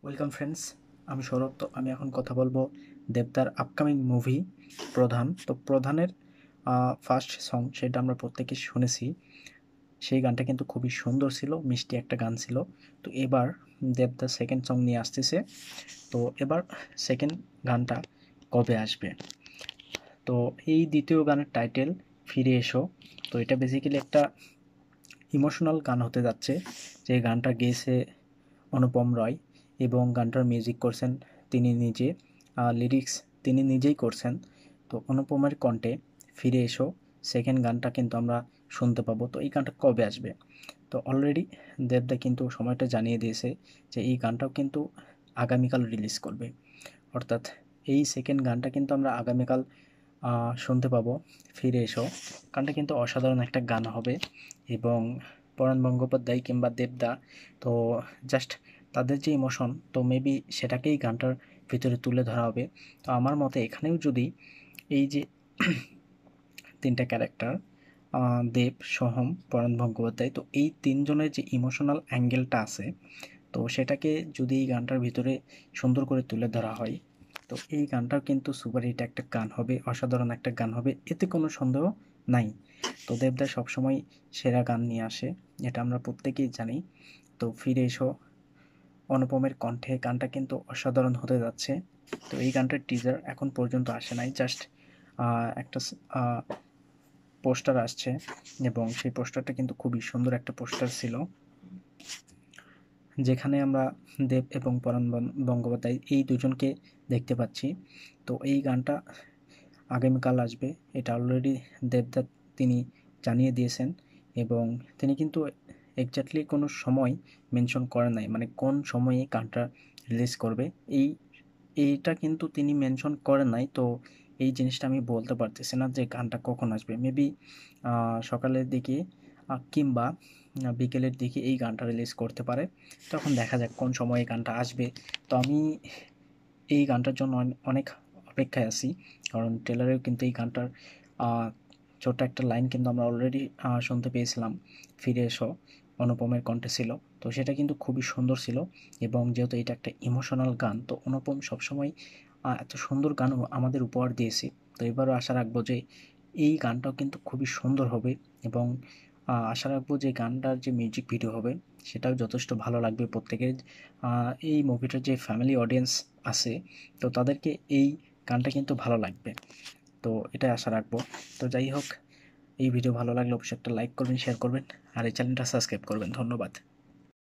Welcome friends, আমি সৌরভ। তো আমি এখন কথা বলবো দেবদার আপকামিং মুভি প্রধান। তো প্রধানের ফার্স্ট সং সেটা আমরা প্রত্যেকে শুনেছি। সেই গানটা কিন্তু খুবই সুন্দর ছিল, মিষ্টি একটা গান ছিল। তো এবার দেবদার সেকেন্ড সং নিয়ে আসতেছে। তো এবার সেকেন্ড গানটা কবে আসবে? তো এই দ্বিতীয় গানের টাইটেল ফিরে এসো। তো এটা বেসিক্যালি একটা ইমোশনাল গান হতে যাচ্ছে, যে গানটা গেয়েছে অনুপম রয় এবং গানটার মিউজিক করছেন তিনি নিজে, লিরিক্স তিনি নিজেই করছেন। তো অনুপমের কণ্ঠে ফিরে এসো সেকেন্ড গানটা কিন্তু আমরা শুনতে পাবো। তো এই গানটা কবে আসবে? তো অলরেডি দেবদা কিন্তু সময়টা জানিয়ে দিয়েছে যে এই গানটাও কিন্তু আগামীকাল রিলিজ করবে। অর্থাৎ এই সেকেন্ড গানটা কিন্তু আমরা আগামীকাল শুনতে পাবো। ফিরে এসো গানটা কিন্তু অসাধারণ একটা গান হবে এবং পরাণ গঙ্গোপাধ্যায় কিংবা দেবদা, তো জাস্ট তাদের যে ইমোশন, তো মেবি সেটাকেই গানটার ভিতরে তুলে ধরা হবে। তো আমার মতে এখানেও যদি এই যে তিনটা ক্যারেক্টার, দেব, সোহম, পরাণ গঙ্গোপাধ্যায়, তো এই তিনজনের যে ইমোশনাল অ্যাঙ্গেলটা আছে, তো সেটাকে যদি এই গানটার ভিতরে সুন্দর করে তুলে ধরা হয়, তো এই গানটাও কিন্তু সুপারহিট একটা গান হবে, অসাধারণ একটা গান হবে, এতে কোনো সন্দেহ নাই। তো দেবদা সবসময় সেরা গান নিয়ে আসে, এটা আমরা প্রত্যেকেই জানি। তো ফিরে এসো অনুপমের কণ্ঠে গানটা কিন্তু অসাধারণ হতে যাচ্ছে। তো এই গানটার টিজার এখন পর্যন্ত আসে নাই, জাস্ট একটা পোস্টার আসছে এবং সেই পোস্টারটা কিন্তু খুবই সুন্দর একটা পোস্টার ছিল, যেখানে আমরা দেব এবং পরাণ গঙ্গোপাধ্যায় এই দুজনকে দেখতে পাচ্ছি। তো এই গানটা আগামীকাল আসবে, এটা অলরেডি দেবদত্ত তিনি জানিয়ে দিয়েছেন এবং তিনি কিন্তু এক্স্যাক্টলি কোনো সময় মেনশন করেন নাই, মানে কোন সময়ে গানটা রিলিজ করবে এই এইটা কিন্তু তিনি মেনশন করেন নাই। তো এই জিনিসটা আমি বলতে পারতেছি না যে গানটা কখন আসবে। মেবি সকালের দিকে কিংবা বিকেলের দিকে এই গানটা রিলিজ করতে পারে। তখন দেখা যাক কোন সময়ে গানটা আসবে। তো আমি এই গানটার জন্য অনেক অপেক্ষায় আছি, কারণ ট্রেলারেও কিন্তু এই গানটার ছোট্ট একটা লাইন কিন্তু আমরা অলরেডি শুনতে পেয়েছিলাম, ফিরে এসো অনুপমের কণ্ঠে ছিল। তো সেটা কিন্তু খুবই সুন্দর ছিল এবং যেহেতু এটা একটা ইমোশনাল গান, তো অনুপম সবসময় এত সুন্দর গান আমাদের উপহার দিয়েছে। তো এবারও আশা রাখবো যে এই গানটাও কিন্তু খুবই সুন্দর হবে এবং আশা রাখবো যে গানটার যে মিউজিক ভিডিও হবে সেটাও যথেষ্ট ভালো লাগবে প্রত্যেকের। এই মুভিটার যে ফ্যামিলি অডিয়েন্স আছে, তো তাদেরকে এই গানটা কিন্তু ভালো লাগবে। তো এটাই আশা রাখবো। তো যাই হোক, এই ভিডিও ভালো লাগলে অবশ্যই একটা লাইক করবেন, শেয়ার করবেন আর এই চ্যানেলটা সাবস্ক্রাইব করবেন। ধন্যবাদ।